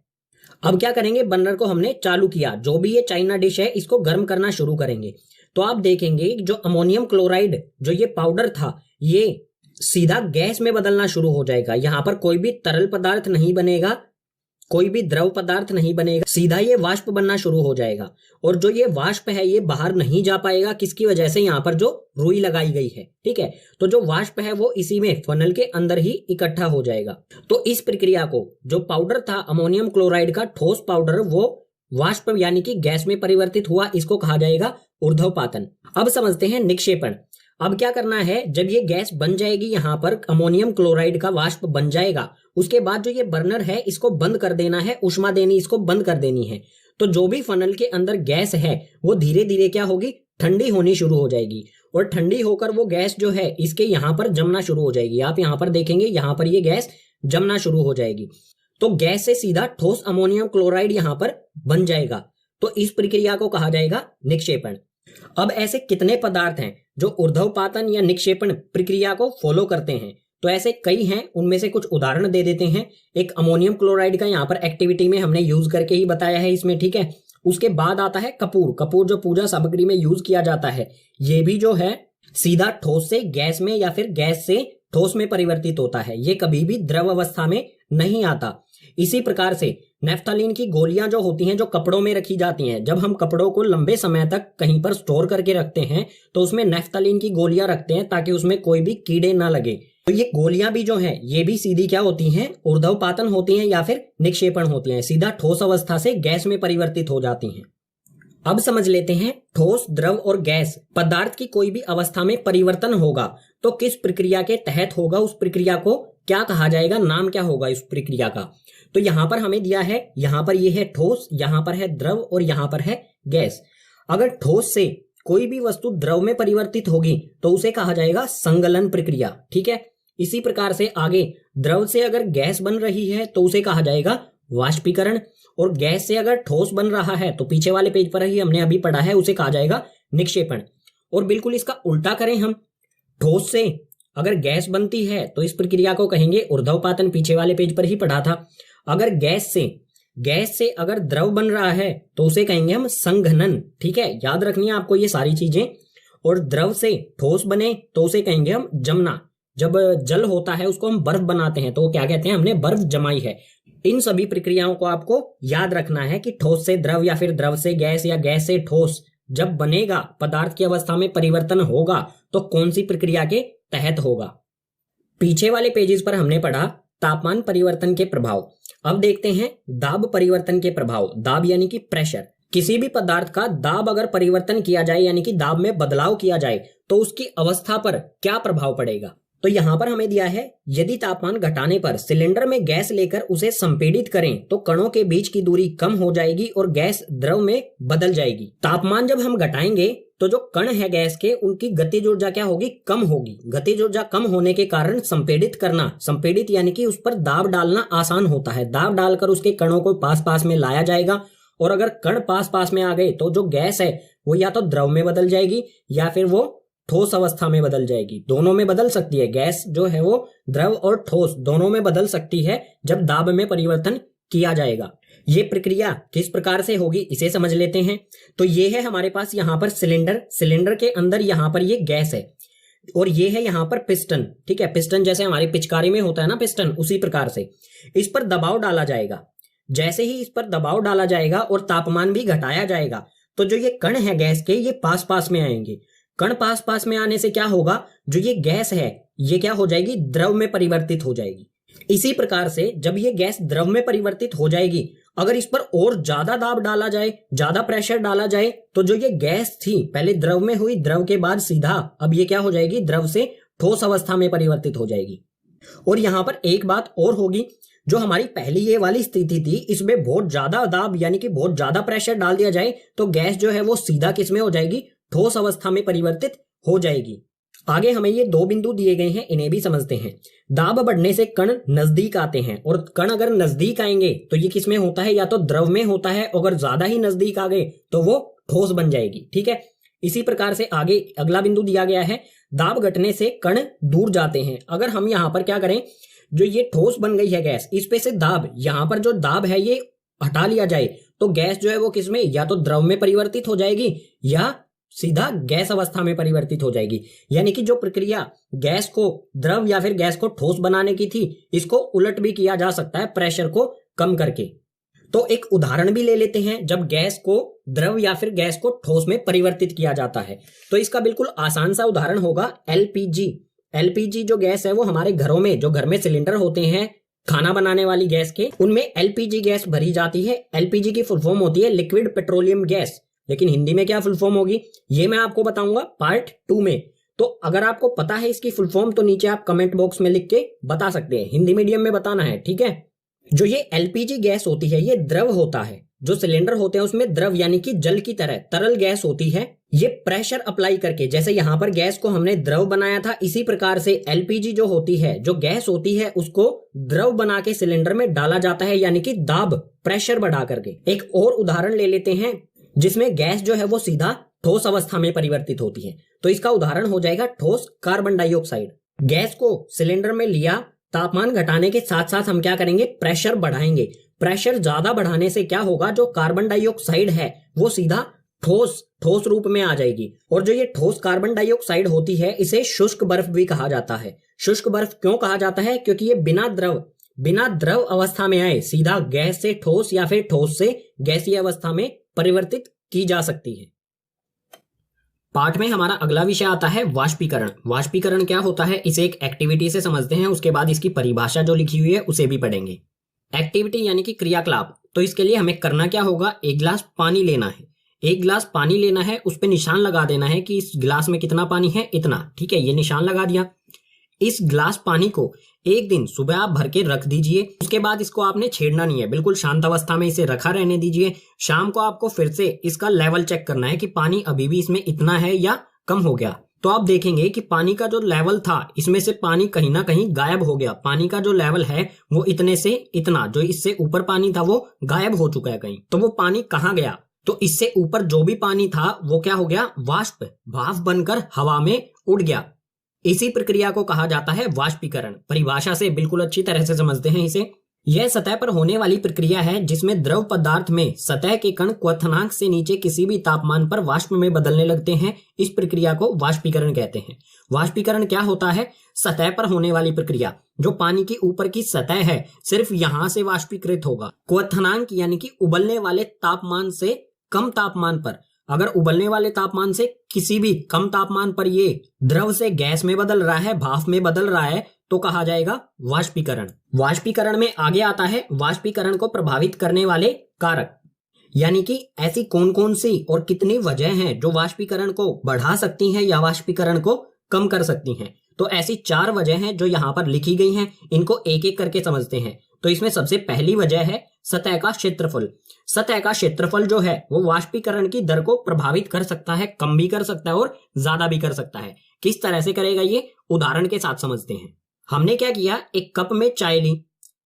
Speaker 1: अब क्या करेंगे, बर्नर को हमने चालू किया, जो भी ये चाइना डिश है इसको गर्म करना शुरू करेंगे। तो आप देखेंगे जो अमोनियम क्लोराइड जो ये पाउडर था ये सीधा गैस में बदलना शुरू हो जाएगा। यहां पर कोई भी तरल पदार्थ नहीं बनेगा, कोई भी द्रव पदार्थ नहीं बनेगा, सीधा ये वाष्प बनना शुरू हो जाएगा। और जो ये वाष्प है ये बाहर नहीं जा पाएगा, किसकी वजह से, यहाँ पर जो रुई लगाई गई है, ठीक है। तो जो वाष्प है वो इसी में फनल के अंदर ही इकट्ठा हो जाएगा। तो इस प्रक्रिया को, जो पाउडर था अमोनियम क्लोराइड का ठोस पाउडर, वो वाष्प यानी कि गैस में परिवर्तित हुआ, इसको कहा जाएगा ऊर्ध्वपातन। अब समझते हैं निक्षेपण। अब क्या करना है, जब ये गैस बन जाएगी, यहां पर अमोनियम क्लोराइड का वाष्प बन जाएगा, उसके बाद जो ये बर्नर है इसको बंद कर देना है, उष्मा देनी इसको बंद कर देनी है। तो जो भी फनल के अंदर गैस है वो धीरे धीरे क्या होगी, ठंडी होनी शुरू हो जाएगी। और ठंडी होकर वो गैस जो है इसके यहाँ पर जमना शुरू हो जाएगी। आप यहाँ पर देखेंगे यहाँ पर ये गैस जमना शुरू हो जाएगी। तो गैस से सीधा ठोस अमोनियम क्लोराइड यहाँ पर बन जाएगा। तो इस प्रक्रिया को कहा जाएगा निक्षेपण। अब ऐसे कितने पदार्थ हैं जो ऊर्ध्वपातन या निक्षेपण प्रक्रिया को फॉलो करते हैं? तो ऐसे कई हैं, उनमें से कुछ उदाहरण दे देते हैं। एक अमोनियम क्लोराइड का यहाँ पर एक्टिविटी में हमने यूज करके ही बताया है इसमें, ठीक है। उसके बाद आता है कपूर। कपूर जो पूजा सामग्री में यूज किया जाता है, ये भी जो है सीधा ठोस से गैस में या फिर गैस से ठोस में परिवर्तित होता है, ये कभी भी द्रव अवस्था में नहीं आता। इसी प्रकार से नेफ्थलीन की गोलियां जो होती हैं, जो कपड़ों में रखी जाती हैं, जब हम कपड़ों को लंबे समय तक कहीं पर स्टोर करके रखते हैं तो उसमें नेफ्थलीन की गोलियां रखते हैं ताकि उसमें कोई भी कीड़े ना लगे। तो ये गोलियां भी जो हैं ये भी सीधी क्या होती हैं, ऊर्ध्वपातन होती हैं या फिर निक्षेपण होती हैं, सीधा ठोस अवस्था से गैस में परिवर्तित हो जाती हैं। अब समझ लेते हैं, ठोस, द्रव और गैस पदार्थ की कोई भी अवस्था में परिवर्तन होगा तो किस प्रक्रिया के तहत होगा, उस प्रक्रिया को क्या कहा जाएगा, नाम क्या होगा इस प्रक्रिया का। तो यहां पर हमें दिया है, यहां पर ये है ठोस, यहां पर है द्रव और यहां पर है गैस। अगर ठोस से कोई भी वस्तु द्रव में परिवर्तित होगी तो उसे कहा जाएगा संगलन प्रक्रिया, ठीक है। इसी प्रकार से आगे द्रव से अगर गैस बन रही है तो उसे कहा जाएगा वाष्पीकरण, और गैस से अगर ठोस बन रहा है तो पीछे वाले पेज पर ही हमने अभी पढ़ा है, उसे कहा जाएगा निक्षेपण। और बिल्कुल इसका उल्टा करें हम, ठोस से अगर गैस बनती है तो इस प्रक्रिया को कहेंगे ऊर्ध्वपातन, पीछे वाले पेज पर ही पढ़ा था। अगर गैस से अगर द्रव बन रहा है तो उसे कहेंगे हम संघनन, ठीक है। याद रखनी है आपको ये सारी चीजें। और द्रव से ठोस बने तो उसे कहेंगे हम जमना। जब जल होता है उसको हम बर्फ बनाते हैं तो क्या कहते हैं, हमने बर्फ जमाई है। इन सभी प्रक्रियाओं को आपको याद रखना है कि ठोस से द्रव या फिर द्रव से गैस या गैस से ठोस जब बनेगा, पदार्थ की अवस्था में परिवर्तन होगा तो कौन सी प्रक्रिया के तहत होगा। पीछे वाले पेजेस पर हमने पढ़ा तापमान परिवर्तन के प्रभाव। अब देखते हैं दाब परिवर्तन के प्रभाव। दाब यानी कि प्रेशर। किसी भी पदार्थ का दाब अगर परिवर्तन किया जाए यानी कि दाब में बदलाव किया जाए तो उसकी अवस्था पर क्या प्रभाव पड़ेगा। तो यहां पर हमें दिया है, यदि तापमान घटाने पर सिलेंडर में गैस लेकर उसे संपीड़ित करें तो कणों के बीच की दूरी कम हो जाएगी और गैस द्रव में बदल जाएगी। तापमान जब हम घटाएंगे तो जो कण है गैस के, उनकी गतिज ऊर्जा क्या होगी, कम होगी। गतिज ऊर्जा कम होने के कारण संपीड़ित करना, संपीड़ित यानी कि उस पर दाब डालना आसान होता है। दाब डालकर उसके कणों को पास पास में लाया जाएगा, और अगर कण पास पास में आ गए तो जो गैस है वो या तो द्रव में बदल जाएगी या फिर वो ठोस अवस्था में बदल जाएगी। दोनों में बदल सकती है, गैस जो है वो द्रव और ठोस दोनों में बदल सकती है जब दाब में परिवर्तन किया जाएगा। ये प्रक्रिया किस प्रकार से होगी इसे समझ लेते हैं। तो ये है हमारे पास यहाँ पर सिलेंडर के अंदर यहाँ पर ये गैस है, और ये है यहाँ पर पिस्टन, ठीक है। पिस्टन जैसे हमारी पिचकारी में होता है ना पिस्टन, उसी प्रकार से इस पर दबाव डाला जाएगा। जैसे ही इस पर दबाव डाला जाएगा और तापमान भी घटाया जाएगा तो जो ये कण है गैस के, ये पास पास में आएंगे। कण पास पास में आने से क्या होगा, जो ये गैस है ये क्या हो जाएगी, द्रव में परिवर्तित हो जाएगी। इसी प्रकार से जब ये गैस द्रव में परिवर्तित हो जाएगी, अगर इस पर और ज्यादा दाब डाला जाए, ज्यादा प्रेशर डाला जाए, तो जो ये गैस थी पहले द्रव में हुई, द्रव के बाद सीधा अब ये क्या हो जाएगी, द्रव से ठोस अवस्था में परिवर्तित हो जाएगी। और यहां पर एक बात और होगी, जो हमारी पहली ये वाली स्थिति थी, इसमें बहुत ज्यादा दाब यानी कि बहुत ज्यादा प्रेशर डाल दिया जाए तो गैस जो है वो सीधा किस में हो जाएगी, ठोस अवस्था में परिवर्तित हो जाएगी। आगे हमें ये दो बिंदु दिए गए हैं, इन्हें भी समझते हैं। दाब बढ़ने से कण नजदीक आते हैं, और कण अगर नजदीक आएंगे तो ये किस में होता है, या तो द्रव में होता है, अगर ज्यादा ही नजदीक आ गए तो वो ठोस बन जाएगी, ठीक है। इसी प्रकार से आगे अगला बिंदु दिया गया है, दाब घटने से कण दूर जाते हैं। अगर हम यहाँ पर क्या करें, जो ये ठोस बन गई है गैस, इस पे से दाब, यहाँ पर जो दाब है ये हटा लिया जाए तो गैस जो है वो किसमें, या तो द्रव में परिवर्तित हो जाएगी या सीधा गैस अवस्था में परिवर्तित हो जाएगी। यानी कि जो प्रक्रिया गैस को द्रव या फिर गैस को ठोस बनाने की थी, इसको उलट भी किया जा सकता है प्रेशर को कम करके। तो एक उदाहरण भी ले लेते हैं जब गैस को द्रव या फिर गैस को ठोस में परिवर्तित किया जाता है। तो इसका बिल्कुल आसान सा उदाहरण होगा एलपीजी। एलपीजी जो गैस है वो हमारे घरों में, जो घर में सिलेंडर होते हैं खाना बनाने वाली गैस के, उनमें एलपीजी गैस भरी जाती है। एलपीजी की फुल फॉर्म होती है लिक्विड पेट्रोलियम गैस, लेकिन हिंदी में क्या फुल फॉर्म होगी ये मैं आपको बताऊंगा पार्ट 2 में। तो अगर आपको पता है इसकी फुल फॉर्म तो नीचे आप कमेंट बॉक्स में लिख के बता सकते हैं, हिंदी मीडियम में बताना है, ठीक है। जो ये एलपीजी गैस होती है ये द्रव होता है। जो सिलेंडर होते हैं उसमें द्रव यानी कि जल की तरह तरल गैस होती है। ये प्रेशर अप्लाई करके, जैसे यहां पर गैस को हमने द्रव बनाया था, इसी प्रकार से एलपीजी जो होती है, जो गैस होती है, उसको द्रव बना के सिलेंडर में डाला जाता है, यानी कि दाब प्रेशर बढ़ा करके। एक और उदाहरण ले लेते हैं जिसमें गैस जो है वो सीधा ठोस अवस्था में परिवर्तित होती है। तो इसका उदाहरण हो जाएगा ठोस कार्बन डाइऑक्साइड। गैस को सिलेंडर में लिया, तापमान घटाने के साथ साथ हम क्या करेंगे, प्रेशर बढ़ाएंगे। प्रेशर ज्यादा बढ़ाने से क्या होगा, जो कार्बन डाइऑक्साइड है वो सीधा ठोस रूप में आ जाएगी। और जो ये ठोस कार्बन डाइऑक्साइड होती है इसे शुष्क बर्फ भी कहा जाता है। शुष्क बर्फ क्यों कहा जाता है, क्योंकि ये बिना द्रव अवस्था में आए सीधा गैस से ठोस या फिर ठोस से गैसीय अवस्था में परिवर्तित की जा सकती है। पार्ट में हमारा अगला विषय आता है वाष्पीकरण। वाष्पीकरण क्या होता है इसे एक एक्टिविटी से समझते हैं, उसके बाद इसकी परिभाषा जो लिखी हुई है उसे भी पढ़ेंगे। एक्टिविटी यानी कि क्रियाकलाप। तो इसके लिए हमें करना क्या होगा, एक गिलास पानी लेना है। एक गिलास पानी लेना है, उस पर निशान लगा देना है कि इस गिलास में कितना पानी है, इतना, ठीक है, ये निशान लगा दिया। इस गिलास पानी को एक दिन सुबह आप भर के रख दीजिए। उसके बाद इसको आपने छेड़ना नहीं है, बिल्कुल शांत अवस्था में इसे रखा रहने दीजिए। शाम को आपको फिर से इसका लेवल चेक करना है कि पानी अभी भी इसमें इतना है या कम हो गया। तो आप देखेंगे कि पानी का जो लेवल था इसमें से पानी कहीं ना कहीं गायब हो गया। पानी का जो लेवल है वो इतने से इतना, जो इससे ऊपर पानी था वो गायब हो चुका है कहीं। तो वो पानी कहाँ गया, तो इससे ऊपर जो भी पानी था वो क्या हो गया, वाष्प, भाप बनकर हवा में उड़ गया। इसी प्रक्रिया को कहा जाता है वाष्पीकरण। परिभाषा से बिल्कुल अच्छी तरह से समझते हैं इसे। यह सतह पर होने वाली प्रक्रिया है जिसमें द्रव पदार्थ में सतह के कण क्वथनांक से नीचे किसी भी तापमान पर वाष्प में बदलने लगते हैं। इस प्रक्रिया को वाष्पीकरण कहते हैं। वाष्पीकरण क्या होता है, सतह पर होने वाली प्रक्रिया। जो पानी की ऊपर की सतह है सिर्फ यहां से वाष्पीकृत होगा। क्वथनांक यानी कि उबलने वाले तापमान से कम तापमान पर, अगर उबलने वाले तापमान से किसी भी कम तापमान पर ये द्रव से गैस में बदल रहा है, भाप में बदल रहा है, तो कहा जाएगा वाष्पीकरण। वाष्पीकरण में आगे आता है वाष्पीकरण को प्रभावित करने वाले कारक, यानी कि ऐसी कौन कौन सी और कितनी वजह हैं जो वाष्पीकरण को बढ़ा सकती हैं या वाष्पीकरण को कम कर सकती हैं। तो ऐसी 4 वजह हैं जो यहाँ पर लिखी गई हैं, इनको एक एक करके समझते हैं। तो इसमें सबसे पहली वजह है सतह का क्षेत्रफल। सतह का क्षेत्रफल जो है वो वाष्पीकरण की दर को प्रभावित कर सकता है, कम भी कर सकता है और ज्यादा भी कर सकता है। किस तरह से करेगा ये उदाहरण के साथ समझते हैं। हमने क्या किया, एक कप में चाय ली,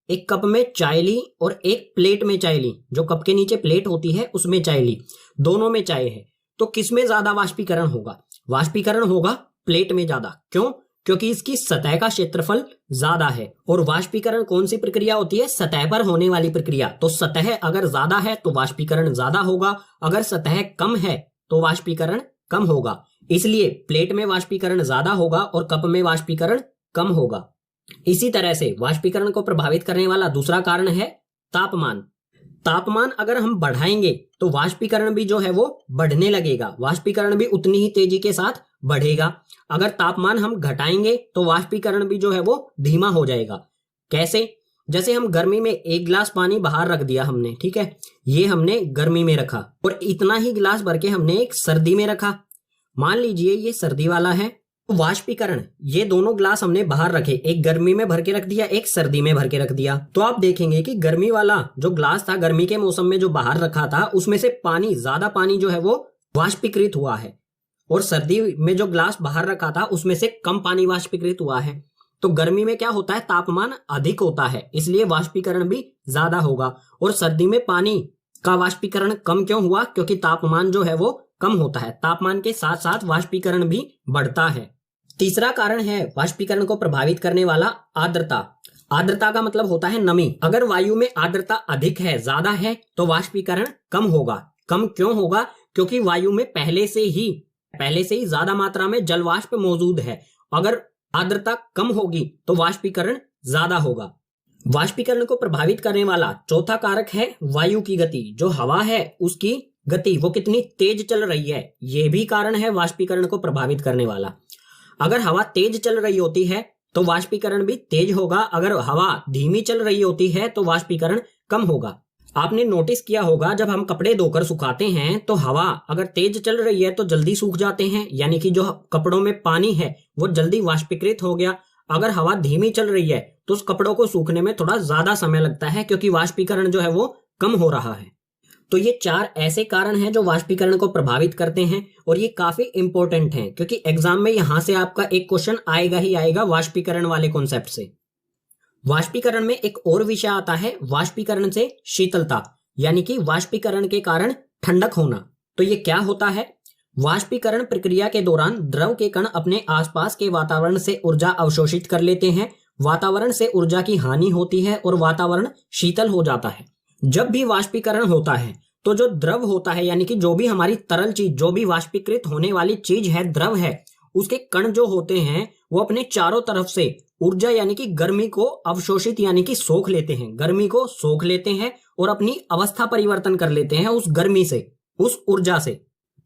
Speaker 1: एक कप में चाय ली और एक प्लेट में चाय ली। जो कप के नीचे प्लेट होती है उसमें चाय ली, दोनों में चाय है। तो किसमें ज्यादा वाष्पीकरण होगा, वाष्पीकरण होगा प्लेट में ज्यादा। क्यों, क्योंकि इसकी सतह का क्षेत्रफल ज्यादा है। और वाष्पीकरण कौन सी प्रक्रिया होती है, सतह पर होने वाली प्रक्रिया। तो सतह अगर ज्यादा है तो वाष्पीकरण ज्यादा होगा, अगर सतह कम है तो वाष्पीकरण कम होगा। इसलिए प्लेट में वाष्पीकरण ज्यादा होगा और कप में वाष्पीकरण कम होगा। इसी तरह से वाष्पीकरण को प्रभावित करने वाला दूसरा कारण है तापमान। तापमान अगर हम बढ़ाएंगे तो वाष्पीकरण भी जो है वो बढ़ने लगेगा, वाष्पीकरण भी उतनी ही तेजी के साथ बढ़ेगा। अगर तापमान हम घटाएंगे तो वाष्पीकरण भी जो है वो धीमा हो जाएगा। कैसे, जैसे हम गर्मी में एक गिलास पानी बाहर रख दिया हमने, ठीक है, ये हमने गर्मी में रखा और इतना ही गिलास भर के हमने एक सर्दी में रखा। मान लीजिए ये सर्दी वाला है, वाष्पीकरण, ये दोनों ग्लास हमने बाहर रखे, एक गर्मी में भर के रख दिया, एक सर्दी में भर के रख दिया। तो आप देखेंगे कि गर्मी वाला जो ग्लास था, गर्मी के मौसम में जो बाहर रखा था, उसमें से पानी, ज्यादा पानी जो है वो वाष्पीकृत हुआ है। और सर्दी में जो ग्लास बाहर रखा था उसमें से कम पानी वाष्पीकृत हुआ है। तो गर्मी में क्या होता है, तापमान अधिक होता है, इसलिए वाष्पीकरण भी ज्यादा होगा। और सर्दी में पानी का वाष्पीकरण कम क्यों हुआ, क्योंकि तापमान जो है वो कम होता है। तापमान के साथ साथ वाष्पीकरण भी बढ़ता है। तीसरा कारण है वाष्पीकरण को प्रभावित करने वाला आर्द्रता। आर्द्रता का मतलब होता है नमी। अगर वायु में आर्द्रता अधिक है, ज्यादा है, तो वाष्पीकरण कम होगा। कम क्यों होगा? क्योंकि वायु में पहले से ही ज्यादा मात्रा में जल वाष्प मौजूद है। अगर आर्द्रता कम होगी तो वाष्पीकरण ज्यादा होगा। वाष्पीकरण को प्रभावित करने वाला चौथा कारक है वायु की गति। जो हवा है उसकी गति वो कितनी तेज चल रही है, ये भी कारण है वाष्पीकरण को प्रभावित करने वाला। अगर हवा तेज चल रही होती है तो वाष्पीकरण भी तेज होगा। अगर हवा धीमी चल रही होती है तो वाष्पीकरण कम होगा। आपने नोटिस किया होगा जब हम कपड़े धोकर सुखाते हैं तो हवा अगर तेज चल रही है तो जल्दी सूख जाते हैं, यानी कि जो कपड़ों में पानी है वो जल्दी वाष्पीकृत हो गया। अगर हवा धीमी चल रही है तो उस कपड़ों को सूखने में थोड़ा ज्यादा समय लगता है, क्योंकि वाष्पीकरण जो है वो कम हो रहा है। तो ये 4 ऐसे कारण हैं जो वाष्पीकरण को प्रभावित करते हैं और ये काफी इंपॉर्टेंट हैं, क्योंकि एग्जाम में यहां से आपका एक क्वेश्चन आएगा ही आएगा वाष्पीकरण वाले कॉन्सेप्ट से। वाष्पीकरण में एक और विषय आता है वाष्पीकरण से शीतलता, यानी कि वाष्पीकरण के कारण ठंडक होना। तो ये क्या होता है? वाष्पीकरण प्रक्रिया के दौरान द्रव के कण अपने आसपास के वातावरण से ऊर्जा अवशोषित कर लेते हैं। वातावरण से ऊर्जा की हानि होती है और वातावरण शीतल हो जाता है। जब भी वाष्पीकरण होता है तो जो द्रव होता है, यानी कि जो भी हमारी तरल चीज, जो भी वाष्पीकृत होने वाली चीज है, द्रव है, उसके कण जो होते हैं वो अपने चारों तरफ से ऊर्जा यानी कि गर्मी को अवशोषित यानी कि सोख लेते हैं। गर्मी को सोख लेते हैं और अपनी अवस्था परिवर्तन कर लेते हैं उस गर्मी से, उस ऊर्जा से।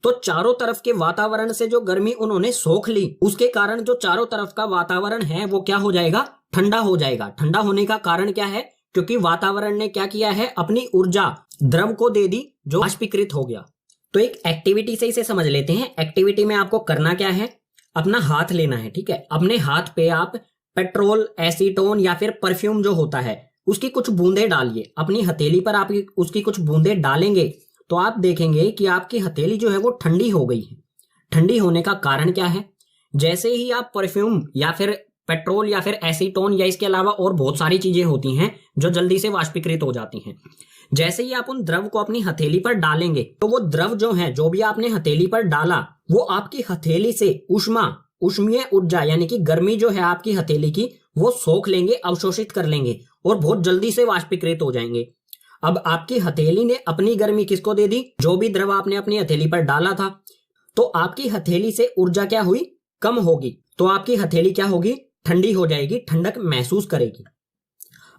Speaker 1: तो चारों तरफ के वातावरण से जो गर्मी उन्होंने सोख ली, उसके कारण जो चारों तरफ का वातावरण है वो क्या हो जाएगा? ठंडा हो जाएगा। ठंडा होने का कारण क्या है? क्योंकि वातावरण ने क्या किया है? अपनी ऊर्जा द्रव को दे दी जो वाष्पीकृत हो गया। तो एक एक्टिविटी से इसे समझ लेते हैं। एक्टिविटी में आपको करना क्या है? अपना हाथ लेना है, ठीक है। अपने हाथ पे आप पेट्रोल, एसीटोन या फिर परफ्यूम जो होता है उसकी कुछ बूंदे डालिए। अपनी हथेली पर आप उसकी कुछ बूंदे डालेंगे तो आप देखेंगे कि आपकी हथेली जो है वो ठंडी हो गई है। ठंडी होने का कारण क्या है? जैसे ही आप परफ्यूम या फिर पेट्रोल या फिर एसीटोन या इसके अलावा और बहुत सारी चीजें होती हैं जो जल्दी से वाष्पीकृत हो जाती हैं, जैसे ही आप उन द्रव को अपनी हथेली पर डालेंगे तो वो द्रव जो है, जो भी आपने हथेली पर डाला, वो आपकी हथेली से ऊष्मीय ऊर्जा यानी कि गर्मी जो है आपकी हथेली की, वो सोख लेंगे, अवशोषित कर लेंगे और बहुत जल्दी से वाष्पीकृत हो जाएंगे। अब आपकी हथेली ने अपनी गर्मी किसको दे दी? जो भी द्रव आपने अपनी हथेली पर डाला था। तो आपकी हथेली से ऊर्जा क्या हुई? कम होगी। तो आपकी हथेली क्या होगी? ठंडी हो जाएगी, ठंडक महसूस करेगी।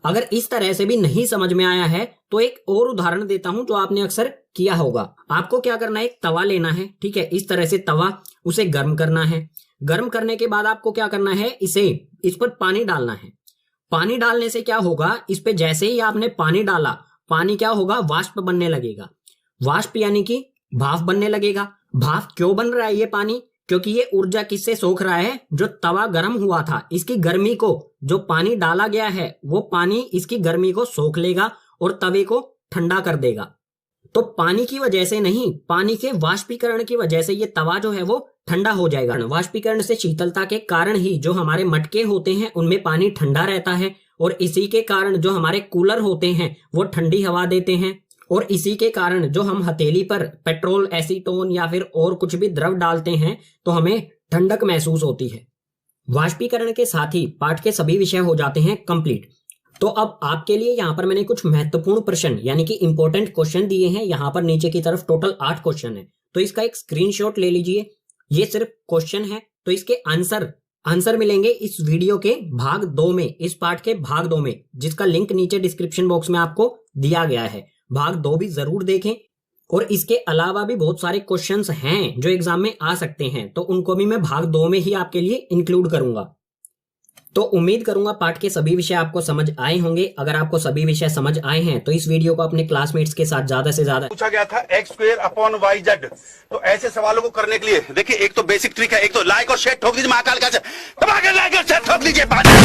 Speaker 1: अगर इस तरह से भी नहीं समझ में आया है तो एक और उदाहरण देता हूं जो आपने अक्सर किया होगा। आपको क्या करना है? एक तवा लेना है, ठीक है। इस तरह से तवा, उसे गर्म करना है। गर्म करने के बाद आपको क्या करना है? इस पर पानी डालना है। पानी डालने से क्या होगा? इस पे जैसे ही आपने पानी डाला, पानी क्या होगा? वाष्प बनने लगेगा। वाष्प यानी कि भाप बनने लगेगा। भाप क्यों बन रहा है ये पानी? क्योंकि ये ऊर्जा किससे सोख रहा है? जो तवा गर्म हुआ था, इसकी गर्मी को, जो पानी डाला गया है वो पानी इसकी गर्मी को सोख लेगा और तवे को ठंडा कर देगा। तो पानी की वजह से नहीं, पानी के वाष्पीकरण की वजह से ये तवा जो है वो ठंडा हो जाएगा। वाष्पीकरण से शीतलता के कारण ही जो हमारे मटके होते हैं उनमें पानी ठंडा रहता है और इसी के कारण जो हमारे कूलर होते हैं वो ठंडी हवा देते हैं और इसी के कारण जो हम हथेली पर पेट्रोल, एसीटोन या फिर और कुछ भी द्रव डालते हैं तो हमें ठंडक महसूस होती है। वाष्पीकरण के साथ ही पाठ के सभी विषय हो जाते हैं कंप्लीट। तो अब आपके लिए यहाँ पर मैंने कुछ महत्वपूर्ण प्रश्न यानी कि इंपॉर्टेंट क्वेश्चन दिए हैं। यहाँ पर नीचे की तरफ टोटल 8 क्वेश्चन है, तो इसका एक स्क्रीनशॉट ले लीजिए। ये सिर्फ क्वेश्चन है, तो इसके आंसर मिलेंगे इस वीडियो के भाग 2 में, इस पाठ के भाग 2 में, जिसका लिंक नीचे डिस्क्रिप्शन बॉक्स में आपको दिया गया है। भाग 2 भी जरूर देखें। और इसके अलावा भी बहुत सारे क्वेश्चंस हैं जो एग्जाम में आ सकते हैं, तो उनको भी मैं भाग 2 में ही आपके लिए इंक्लूड करूंगा। तो उम्मीद करूंगा पाठ के सभी विषय आपको समझ आए होंगे। अगर आपको सभी विषय समझ आए हैं तो इस वीडियो को अपने क्लासमेट्स के साथ ज्यादा से ज्यादा
Speaker 2: पूछा गया था x² / yz। तो ऐसे सवालों को करने के लिए देखिए, एक तो बेसिक ट्रिक है, एक तो लाइक और शेयर ठोक दीजिए, महाकाल का लाइक और शेयर ठोक दीजिए।